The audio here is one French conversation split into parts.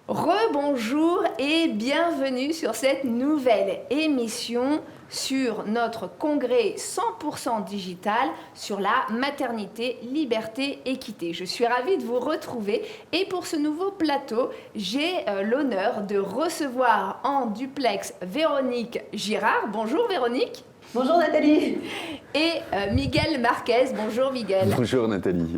Rebonjour et bienvenue sur cette nouvelle émission sur notre congrès 100% digital sur la maternité, liberté, équité. Je suis ravie de vous retrouver et pour ce nouveau plateau, j'ai l'honneur de recevoir en duplex Véronique Girard. Bonjour Véronique. Bonjour Nathalie. Et Miguel Marquez. Bonjour Miguel. Bonjour Nathalie.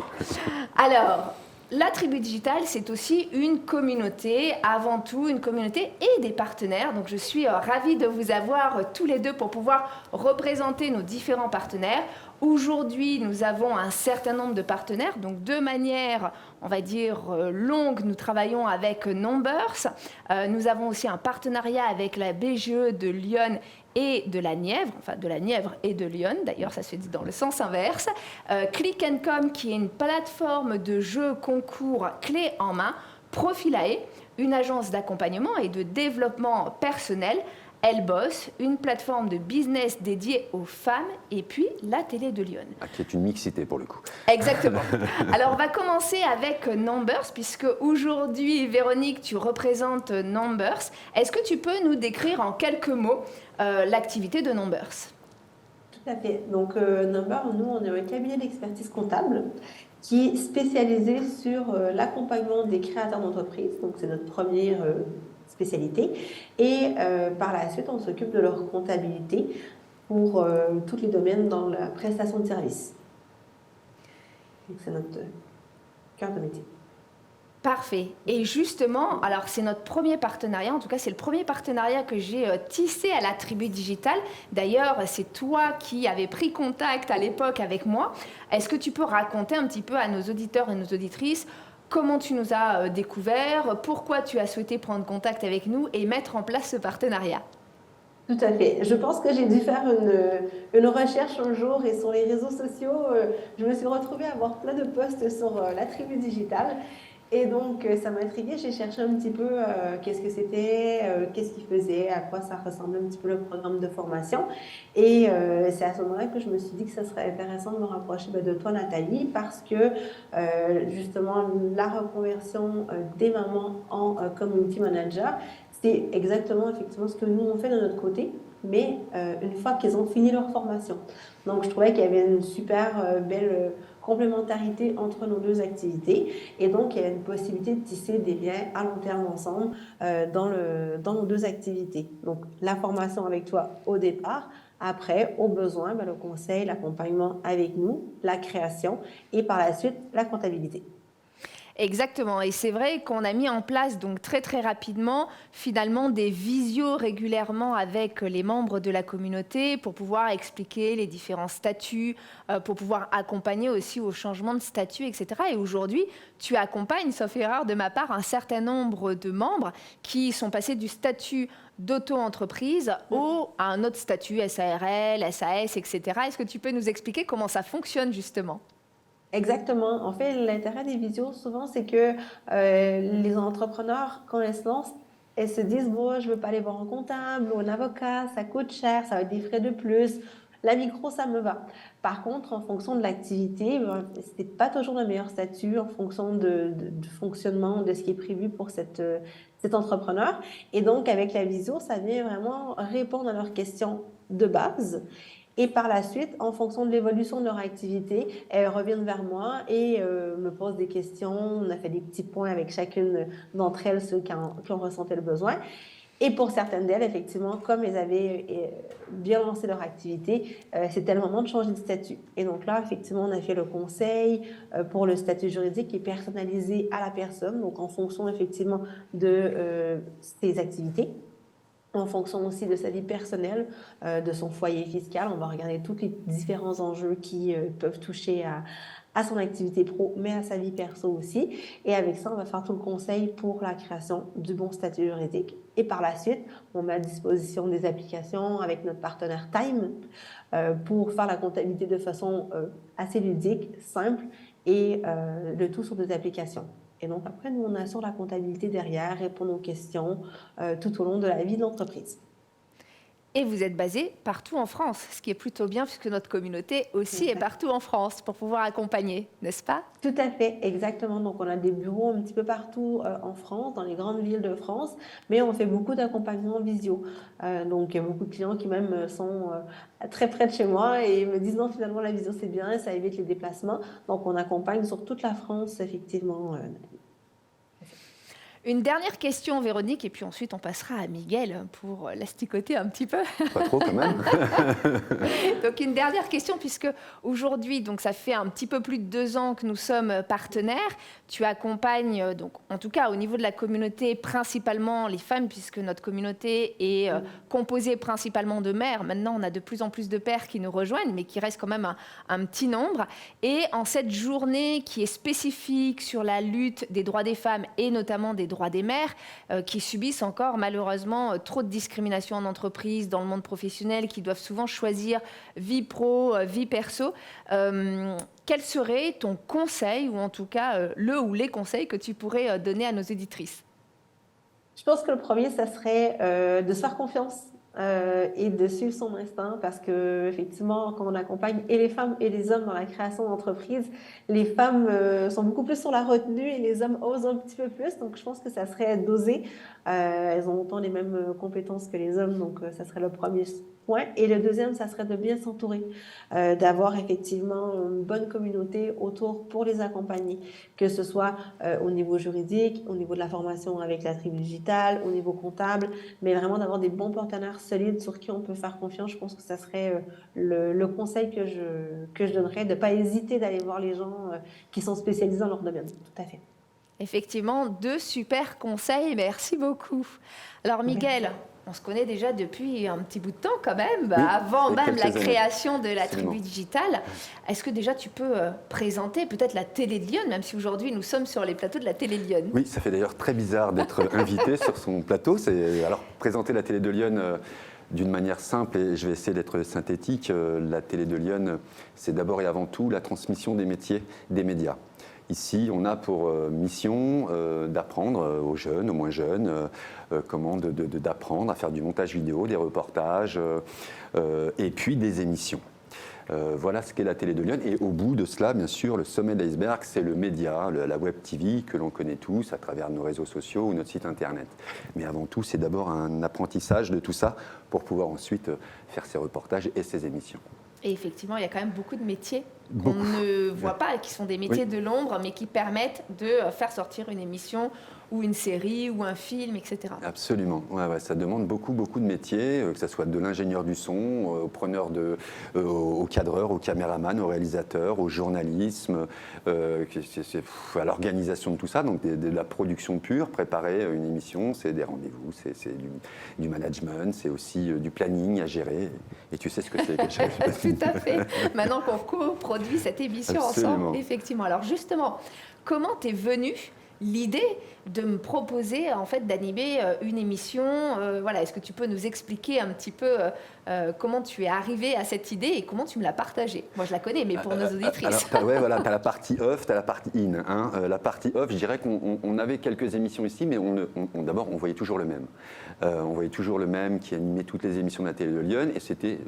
Alors, la tribu digitale, c'est aussi une communauté, avant tout une communauté et des partenaires. Donc je suis ravie de vous avoir tous les deux pour pouvoir représenter nos différents partenaires. Aujourd'hui, nous avons un certain nombre de partenaires. Donc de manière, on va dire, longue, nous travaillons avec Numbers. Nous avons aussi un partenariat avec la BGE de Lyon et de la Nièvre, enfin de la Nièvre et de Lyon, d'ailleurs ça se dit dans le sens inverse. Click & Com, qui est une plateforme de jeux concours clé en main. Profilae, une agence d'accompagnement et de développement personnel. Elboss, une plateforme de business dédiée aux femmes, et puis la télé de Lyon. Qui est une mixité pour le coup. Exactement. Alors on va commencer avec Numbers, puisque aujourd'hui, Véronique, tu représentes Numbers. Est-ce que tu peux nous décrire en quelques mots l'activité de Numbers ? Tout à fait. Donc Number, nous, on est un cabinet d'expertise comptable qui est spécialisé sur l'accompagnement des créateurs d'entreprises. Donc c'est notre première spécialité. Et par la suite, on s'occupe de leur comptabilité pour tous les domaines dans la prestation de services. Donc c'est notre cœur de métier. Parfait. Et justement, alors c'est notre premier partenariat, en tout cas c'est le premier partenariat que j'ai tissé à la tribu digitale. D'ailleurs, c'est toi qui avais pris contact à l'époque avec moi. Est-ce que tu peux raconter un petit peu à nos auditeurs et nos auditrices comment tu nous as découvert, pourquoi tu as souhaité prendre contact avec nous et mettre en place ce partenariat ? Tout à fait. Je pense que j'ai dû faire une recherche un jour et sur les réseaux sociaux, je me suis retrouvée à avoir plein de posts sur la tribu digitale. Et donc, ça m'a intriguée. J'ai cherché un petit peu qu'est-ce que c'était, qu'est-ce qu'ils faisaient, à quoi ça ressemblait un petit peu le programme de formation. Et c'est à ce moment-là que je me suis dit que ça serait intéressant de me rapprocher de toi, Nathalie, parce que justement, la reconversion des mamans en community manager, c'est exactement effectivement ce que nous, on fait de notre côté, mais une fois qu'ils ont fini leur formation. Donc, je trouvais qu'il y avait une super belle complémentarité entre nos deux activités et donc il y a une possibilité de tisser des liens à long terme ensemble dans nos deux activités. Donc, la formation avec toi au départ, après, au besoin, le conseil, l'accompagnement avec nous, la création et par la suite, la comptabilité. Exactement, et c'est vrai qu'on a mis en place donc très très rapidement finalement des visios régulièrement avec les membres de la communauté pour pouvoir expliquer les différents statuts, pour pouvoir accompagner aussi au changement de statut, etc. Et aujourd'hui, tu accompagnes, sauf erreur de ma part, un certain nombre de membres qui sont passés du statut d'auto-entreprise à un autre statut, SARL, SAS, etc. Est-ce que tu peux nous expliquer comment ça fonctionne justement ? Exactement. En fait, l'intérêt des visios, souvent, c'est que les entrepreneurs, quand elles se lancent, elles se disent, bon, je veux pas aller voir un comptable ou un avocat, ça coûte cher, ça va être des frais de plus. La micro, ça me va. Par contre, en fonction de l'activité, c'est pas toujours le meilleur statut en fonction du fonctionnement, de ce qui est prévu pour cet entrepreneur. Et donc, avec la visio, ça vient vraiment répondre à leurs questions de base. Et par la suite, en fonction de l'évolution de leur activité, elles reviennent vers moi et me posent des questions. On a fait des petits points avec chacune d'entre elles, ceux qui ont ressenti le besoin. Et pour certaines d'elles, effectivement, comme elles avaient bien lancé leur activité, c'était le moment de changer de statut. Et donc là, effectivement, on a fait le conseil pour le statut juridique qui est personnalisé à la personne, donc en fonction, effectivement, de ses activités. en fonction aussi de sa vie personnelle, de son foyer fiscal. On va regarder tous les différents enjeux qui peuvent toucher à son activité pro, mais à sa vie perso aussi. Et avec ça, on va faire tout le conseil pour la création du bon statut juridique. Et par la suite, on met à disposition des applications avec notre partenaire Time pour faire la comptabilité de façon assez ludique, simple et le tout sur des applications. Et donc après, nous, on assure la comptabilité derrière, répondre aux questions tout au long de la vie de l'entreprise. Et vous êtes basé partout en France, ce qui est plutôt bien puisque notre communauté aussi est partout en France pour pouvoir accompagner, n'est-ce pas? Tout à fait, exactement. Donc, on a des bureaux un petit peu partout en France, dans les grandes villes de France, mais on fait beaucoup d'accompagnement en visio. Donc, il y a beaucoup de clients qui même sont très près de chez moi et me disent non, finalement, la visio, c'est bien, ça évite les déplacements. Donc, on accompagne sur toute la France, effectivement. Une dernière question, Véronique, et puis ensuite on passera à Miguel pour l'asticoter un petit peu. Pas trop quand même. Donc une dernière question, puisque aujourd'hui, donc ça fait un petit peu plus de 2 ans que nous sommes partenaires. Tu accompagnes, donc, en tout cas au niveau de la communauté, principalement les femmes, puisque notre communauté est composée principalement de mères. Maintenant, on a de plus en plus de pères qui nous rejoignent, mais qui reste quand même un petit nombre. Et en cette journée qui est spécifique sur la lutte des droits des femmes et notamment des droits des mères, qui subissent encore malheureusement trop de discrimination en entreprise, dans le monde professionnel, qui doivent souvent choisir vie pro, vie perso. Quel serait ton conseil, ou en tout cas le ou les conseils que tu pourrais donner à nos auditrices? Je pense que le premier, ça serait de se faire confiance et de suivre son instinct parce que effectivement, quand on accompagne et les femmes et les hommes dans la création d'entreprise, les femmes sont beaucoup plus sur la retenue et les hommes osent un petit peu plus. Donc, je pense que ça serait d'oser. Elles ont autant les mêmes compétences que les hommes, donc ça serait le premier point. Et le deuxième, ça serait de bien s'entourer, d'avoir effectivement une bonne communauté autour pour les accompagner, que ce soit au niveau juridique, au niveau de la formation avec la tribu digitale, au niveau comptable, mais vraiment d'avoir des bons partenaires solides sur qui on peut faire confiance. Je pense que ça serait le conseil que je donnerais, de ne pas hésiter d'aller voir les gens qui sont spécialisés dans leur domaine. Tout à fait. Effectivement, 2 super conseils, merci beaucoup. Alors Miguel, on se connaît déjà depuis un petit bout de temps quand même, oui, avant même la années. création de la Absolument. tribu digitale. Est-ce que déjà tu peux présenter peut-être la télé de Lyon, même si aujourd'hui nous sommes sur les plateaux de la télé de Lyon? Oui, ça fait d'ailleurs très bizarre d'être invité sur son plateau. Alors, présenter la télé de Lyon d'une manière simple, et je vais essayer d'être synthétique. La télé de Lyon, c'est d'abord et avant tout la transmission des métiers des médias. Ici, on a pour mission d'apprendre aux jeunes, aux moins jeunes, comment d'apprendre à faire du montage vidéo, des reportages et puis des émissions. Voilà ce qu'est la télé de Lyon. Et au bout de cela, bien sûr, le sommet de l'iceberg, c'est le média, la web TV que l'on connaît tous à travers nos réseaux sociaux ou notre site internet. Mais avant tout, c'est d'abord un apprentissage de tout ça pour pouvoir ensuite faire ses reportages et ses émissions. Et effectivement, il y a quand même beaucoup de métiers qu'on ne voit pas et qui sont des métiers de l'ombre, mais qui permettent de faire sortir une émission ou une série ou un film, etc. Absolument. Ouais, ça demande beaucoup de métiers, que ce soit de l'ingénieur du son, au preneur au cadreur, au caméraman, au réalisateur, au journalisme, à l'organisation de tout ça. Donc de la production pure, préparer une émission, c'est des rendez-vous, c'est du management, c'est aussi du planning à gérer. Et tu sais ce que c'est. Tout à fait. Maintenant qu'on coproduit cette émission ensemble, effectivement. Alors justement, comment t'es venue l'idée de me proposer en fait d'animer une émission? Voilà, est-ce que tu peux nous expliquer un petit peu comment tu es arrivé à cette idée et comment tu me l'as partagée? Moi, je la connais, mais pour nos auditrices. Alors, t'as la partie off, t'as la partie in. Hein. La partie off, je dirais qu'on avait quelques émissions ici, mais d'abord, on voyait toujours le même. On voyait toujours le même qui animait toutes les émissions de la télé de Lyon, et c'était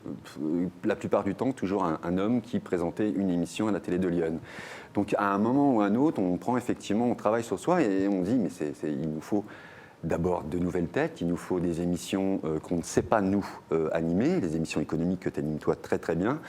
la plupart du temps toujours un homme qui présentait une émission à la télé de Lyon. Donc, à un moment ou à un autre, on travaille sur soi et on dit, mais il nous faut d'abord de nouvelles têtes, il nous faut des émissions qu'on ne sait pas nous animer, des émissions économiques que tu animes toi très très bien,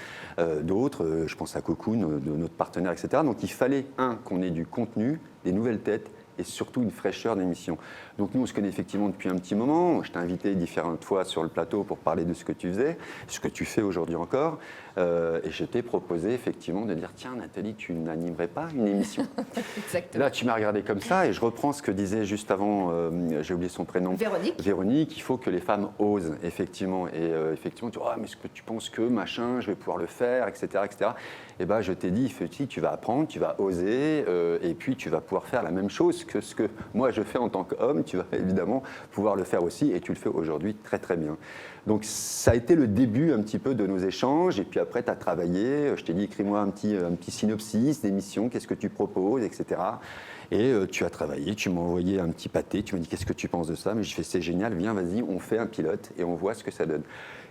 d'autres, je pense à Cocoon, de notre partenaire, etc. Donc il fallait, qu'on ait du contenu, des nouvelles têtes et surtout une fraîcheur d'émission. Donc nous, on se connaît effectivement depuis un petit moment. Je t'ai invité différentes fois sur le plateau pour parler de ce que tu faisais, ce que tu fais aujourd'hui encore. Et je t'ai proposé effectivement de dire, tiens Nathalie, tu n'animerais pas une émission? Exactement. Là, tu m'as regardé comme ça et je reprends ce que disait juste avant, j'ai oublié son prénom. Véronique. Véronique, il faut que les femmes osent, effectivement. Et effectivement, tu dis, ah, mais est-ce que tu penses que, machin, je vais pouvoir le faire, etc. etc. Et bien, je t'ai dit, tu vas apprendre, tu vas oser, et puis tu vas pouvoir faire la même chose que ce que moi je fais en tant qu'homme, tu vas évidemment pouvoir le faire aussi, et tu le fais aujourd'hui très très bien. Donc ça a été le début un petit peu de nos échanges, et puis après tu as travaillé, je t'ai dit écris-moi un petit synopsis d'émission, qu'est-ce que tu proposes, etc. Et tu as travaillé, tu m'as envoyé un petit pâté, tu m'as dit qu'est-ce que tu penses de ça, mais j'ai fait c'est génial, viens vas-y, on fait un pilote et on voit ce que ça donne.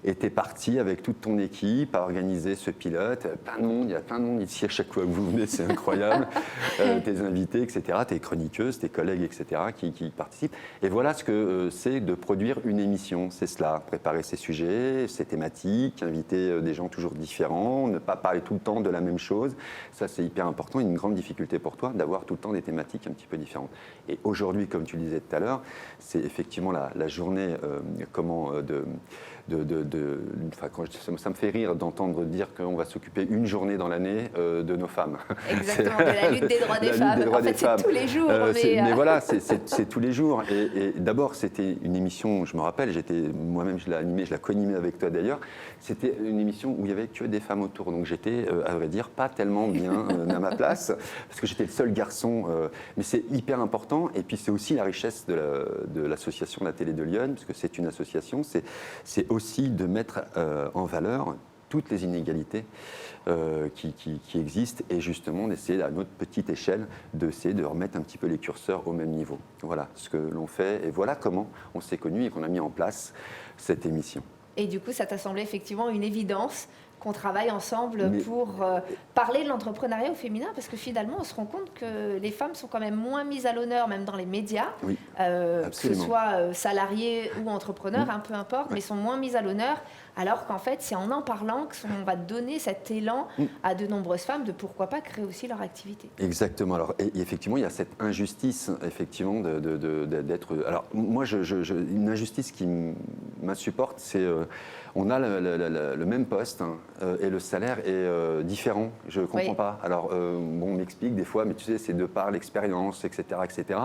Et tu es parti avec toute ton équipe à organiser ce pilote, plein de monde, il y a plein de monde ici à chaque fois que vous venez, c'est incroyable, tes invités, etc., tes chroniqueuses, tes collègues, etc., qui participent. Et voilà ce que c'est de produire une émission, c'est cela, préparer ses sujets, ses thématiques, inviter des gens toujours différents, ne pas parler tout le temps de la même chose, ça c'est hyper important, une grande difficulté pour toi d'avoir tout le temps des thématiques un petit peu différentes. Et aujourd'hui, comme tu le disais tout à l'heure, c'est effectivement la journée ça me fait rire d'entendre dire qu'on va s'occuper une journée dans l'année de nos femmes. Exactement, de la lutte des droits des femmes. En fait, c'est tous les jours. Mais voilà, c'est tous les jours. Et d'abord, c'était une émission, je me rappelle, moi-même, je l'ai animée, je la co-animée avec toi d'ailleurs. C'était une émission où il n'y avait que des femmes autour. Donc j'étais, à vrai dire, pas tellement bien à ma place, parce que j'étais le seul garçon. Mais c'est hyper important. Et puis c'est aussi la richesse de l'association La Télé de Lyon, parce que c'est une association. C'est aussi de mettre en valeur toutes les inégalités qui existent et justement d'essayer à notre petite échelle d'essayer de remettre un petit peu les curseurs au même niveau. Voilà ce que l'on fait et voilà comment on s'est connus et qu'on a mis en place cette émission. Et du coup, ça t'a semblé effectivement une évidence qu'on travaille ensemble pour parler de l'entrepreneuriat au féminin, parce que finalement, on se rend compte que les femmes sont quand même moins mises à l'honneur, même dans les médias, oui, que ce soit salariés ou entrepreneurs, peu importe, mais sont moins mises à l'honneur, alors qu'en fait, c'est en parlant qu'on va donner cet élan à de nombreuses femmes de pourquoi pas créer aussi leur activité. Exactement. Alors, et effectivement, il y a cette injustice, effectivement, d'être... Alors, moi, une injustice qui m'insupporte, c'est... on a le même poste et le salaire est différent. Je ne comprends pas. Alors, on m'explique des fois, mais tu sais, c'est de par l'expérience, etc., etc.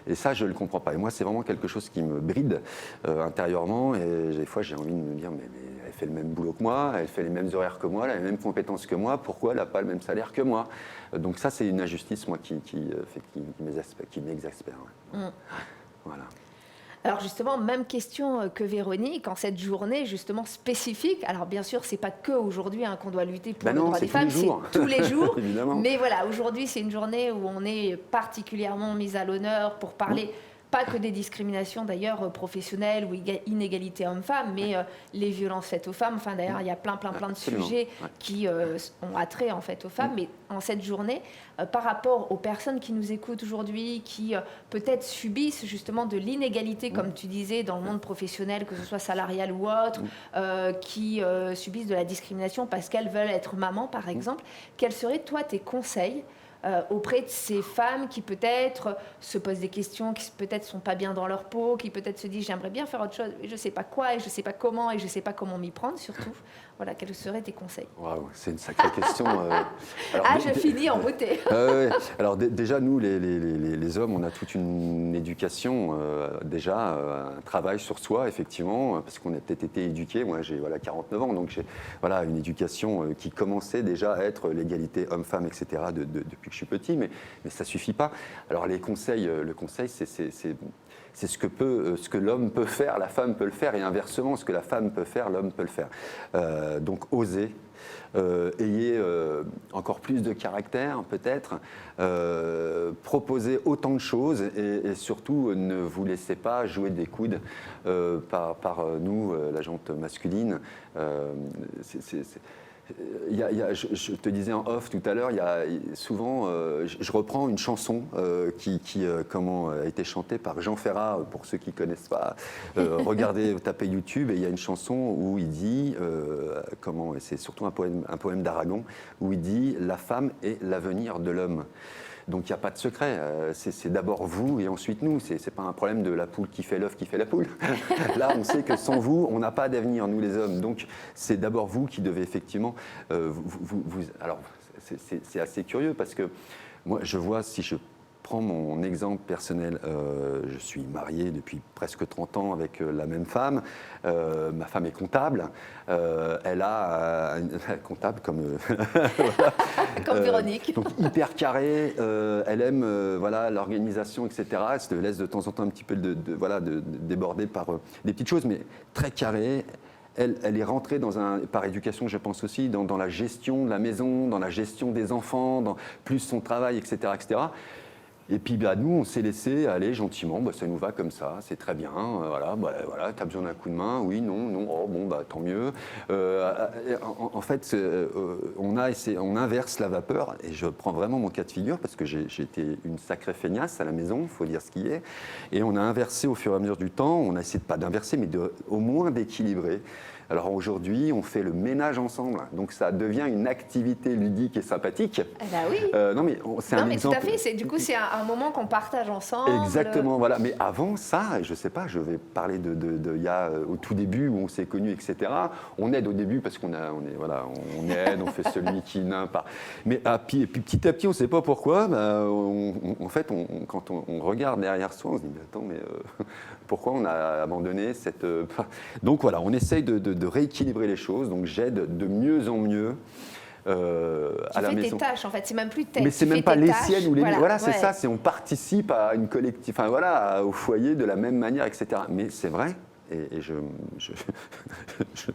Et ça, je ne le comprends pas. Et moi, c'est vraiment quelque chose qui me bride intérieurement. Et des fois, j'ai envie de me dire, mais elle fait le même boulot que moi, elle fait les mêmes horaires que moi, elle a les mêmes compétences que moi, pourquoi elle n'a pas le même salaire que moi? Donc ça, c'est une injustice, moi, qui m'exaspère. Ouais. Voilà. Alors justement, même question que Véronique, en cette journée justement spécifique. Alors bien sûr, c'est pas que aujourd'hui qu'on doit lutter pour le droit des femmes, c'est tous les jours. Mais voilà, aujourd'hui, c'est une journée où on est particulièrement mise à l'honneur pour parler pas que des discriminations d'ailleurs professionnelles ou inégalités hommes-femmes, mais les violences faites aux femmes. Enfin d'ailleurs, il y a plein de sujets qui ont attrait en fait aux femmes. Mais en cette journée, par rapport aux personnes qui nous écoutent aujourd'hui, qui peut-être subissent justement de l'inégalité, comme tu disais, dans le monde professionnel, que ce soit salarial ou autre, qui subissent de la discrimination parce qu'elles veulent être mamans, par exemple, quels seraient toi tes conseils auprès de ces femmes qui peut-être se posent des questions, qui peut-être sont pas bien dans leur peau, qui peut-être se disent j'aimerais bien faire autre chose, mais je sais pas quoi et je sais pas comment et je sais pas comment m'y prendre surtout. Voilà, quels seraient tes conseils? Waouh, c'est une sacrée question. Je finis en beauté. Alors déjà, nous, les hommes, on a toute une éducation, déjà, un travail sur soi, effectivement, parce qu'on a peut-être été éduqués. Moi, j'ai 49 ans, donc j'ai une éducation qui commençait déjà à être l'égalité homme-femme, etc., depuis que je suis petit, mais ça ne suffit pas. Alors les conseils, le conseil, c'est ce que l'homme peut faire, la femme peut le faire, et inversement, ce que la femme peut faire, l'homme peut le faire. Donc osez, ayez encore plus de caractère peut-être, proposez autant de choses et surtout ne vous laissez pas jouer des coudes par nous, la gente masculine. Je te disais en off tout à l'heure, il y a souvent, je reprends une chanson qui a été chantée par Jean Ferrat, pour ceux qui ne connaissent pas. Regardez, tapez YouTube, et il y a une chanson où il dit, et c'est surtout un poème d'Aragon, où il dit « La femme est l'avenir de l'homme ». Donc il n'y a pas de secret. C'est d'abord vous et ensuite nous. C'est pas un problème de la poule qui fait l'œuf qui fait la poule. Là, on sait que sans vous, on n'a pas d'avenir, nous les hommes. Donc c'est d'abord vous qui devez effectivement... Alors c'est assez curieux parce que moi, je vois, si je prends mon exemple personnel, je suis marié depuis presque 30 ans avec la même femme. Ma femme est comptable. Elle a comptable comme voilà. Comme Véronique. Donc hyper carré. Elle aime voilà l'organisation, etc. Elle se laisse de temps en temps un petit peu de déborder par des petites choses, mais très carré. Elle est rentrée par éducation, je pense aussi, dans la gestion de la maison, dans la gestion des enfants, dans plus son travail, etc., etc. Et puis nous, on s'est laissé aller gentiment, ça nous va comme ça, c'est très bien, voilà, tu as besoin d'un coup de main, oui, non, oh, bon, tant mieux. En fait, on inverse la vapeur, et je prends vraiment mon cas de figure, parce que j'ai été une sacrée feignasse à la maison, il faut dire ce qui est, et on a inversé au fur et à mesure du temps, on a essayé pas d'inverser, mais au moins d'équilibrer. Alors aujourd'hui, on fait le ménage ensemble, donc ça devient une activité ludique et sympathique. Ah bah oui. Non mais c'est un exemple. Tout à fait. Du coup, c'est un moment qu'on partage ensemble. Exactement, voilà. Mais avant ça, je sais pas, je vais parler il y a au tout début où on s'est connus, etc. On aide au début parce on aide, on fait celui qui n'a pas. Mais puis petit à petit, on ne sait pas pourquoi. En fait, quand on regarde derrière soi, on se dit mais attends, pourquoi on a abandonné cette. Donc voilà, on essaye de rééquilibrer les choses. Donc j'aide de mieux en mieux. À la maison. Tu fais tes tâches, en fait, c'est même plus tes tâches. Mais c'est même pas les siennes ou les miennes. Voilà, c'est ça, on participe à une collective, au foyer de la même manière, etc. Mais c'est vrai, et je me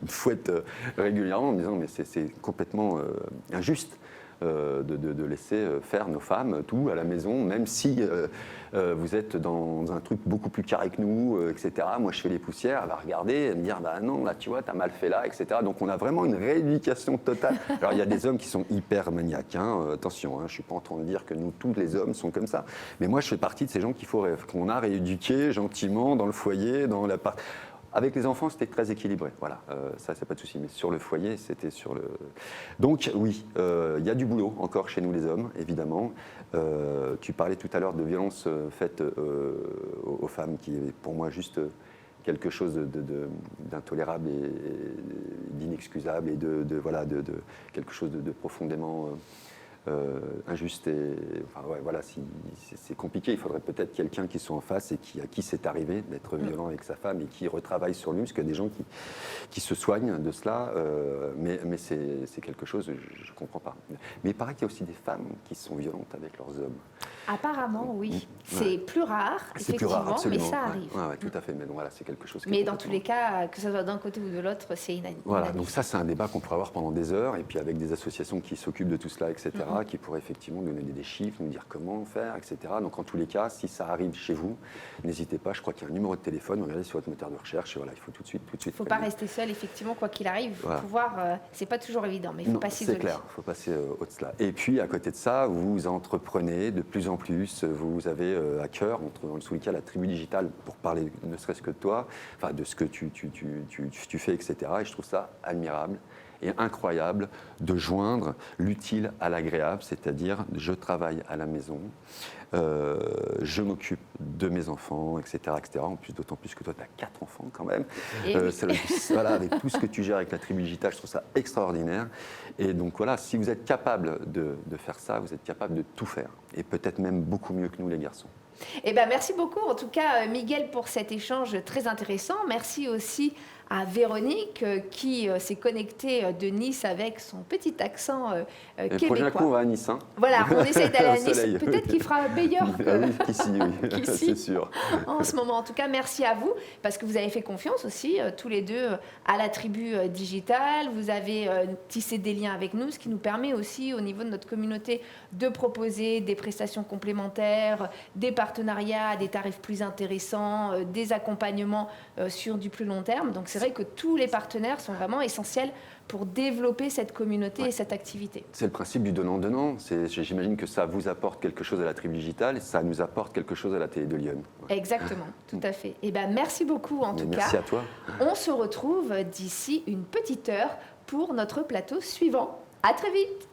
fouette régulièrement en me disant, mais c'est complètement injuste. De laisser faire nos femmes tout à la maison, même si vous êtes dans un truc beaucoup plus carré que nous, etc. Moi, je fais les poussières, elle va regarder, elle me dire, non, là, tu vois, t'as mal fait là, etc. Donc, on a vraiment une rééducation totale. Alors, il y a des hommes qui sont hyper maniaques, attention, je ne suis pas en train de dire que nous, tous les hommes sont comme ça. Mais moi, je fais partie de ces gens qu'on a rééduqués gentiment dans le foyer, dans la part... Avec les enfants, c'était très équilibré. Voilà, ça, c'est pas de souci. Mais sur le foyer, c'était sur le. Donc, oui, il y a du boulot encore chez nous, les hommes, évidemment. Tu parlais tout à l'heure de violences faites aux femmes, qui est pour moi juste quelque chose d'intolérable et d'inexcusable et de quelque chose de profondément. Injuste et c'est compliqué. Il faudrait peut-être quelqu'un qui soit en face et à qui c'est arrivé d'être violent avec sa femme et qui retravaille sur lui, parce qu'il y a des gens qui se soignent de cela, mais c'est quelque chose, je ne comprends pas. Mais il paraît qu'il y a aussi des femmes qui sont violentes avec leurs hommes. Apparemment, oui. C'est plus rare, effectivement, mais ça arrive. Oui, tout à fait. Mais donc, voilà, c'est quelque chose. Mais dans tous les cas, que ce soit d'un côté ou de l'autre, c'est inadmissible. Voilà, donc ça, c'est un débat qu'on pourrait avoir pendant des heures, et puis avec des associations qui s'occupent de tout cela, etc., qui pourraient effectivement nous donner des chiffres, nous dire comment faire, etc. Donc, en tous les cas, si ça arrive chez vous, n'hésitez pas. Je crois qu'il y a un numéro de téléphone. Regardez sur votre moteur de recherche. Et voilà, il faut tout de suite. Il ne faut pas rester seul, effectivement, quoi qu'il arrive. Il faut pouvoir. C'est pas toujours évident, mais il ne faut pas s'isoler. C'est clair. Il faut passer au de cela. Et puis, à côté de ça, vous entreprenez de plus en plus. Vous avez à cœur, dans tous les cas, la tribu digitale, pour parler ne serait-ce que de toi, de ce que tu fais, etc. Et je trouve ça admirable et incroyable de joindre l'utile à l'agréable, c'est-à-dire je travaille à la maison, je m'occupe de mes enfants, etc. En plus, d'autant plus que toi, tu as 4 enfants quand même. Avec tout ce que tu gères avec la tribu digitale, je trouve ça extraordinaire. Et donc voilà, si vous êtes capable de faire ça, vous êtes capable de tout faire. Et peut-être même beaucoup mieux que nous, les garçons. Merci beaucoup, en tout cas, Miguel, pour cet échange très intéressant. Merci aussi à Véronique qui s'est connectée de Nice avec son petit accent québécois. Le prochain coup, on va à Nice. Voilà, on essaye d'aller à Nice. Peut-être qu'il fera meilleur qu'ici, c'est sûr. En ce moment, en tout cas, merci à vous, parce que vous avez fait confiance aussi, tous les deux, à la tribu digitale. Vous avez tissé des liens avec nous, ce qui nous permet aussi, au niveau de notre communauté, de proposer des prestations complémentaires, des partenariats à des tarifs plus intéressants, des accompagnements sur du plus long terme. Donc c'est vrai que tous les partenaires sont vraiment essentiels pour développer cette communauté et cette activité. C'est le principe du donnant-donnant. J'imagine que ça vous apporte quelque chose à la tribu digitale et ça nous apporte quelque chose à la télé de Lyon. Exactement, tout à fait. Merci beaucoup en tout cas. Merci à toi. On se retrouve d'ici une petite heure pour notre plateau suivant. À très vite.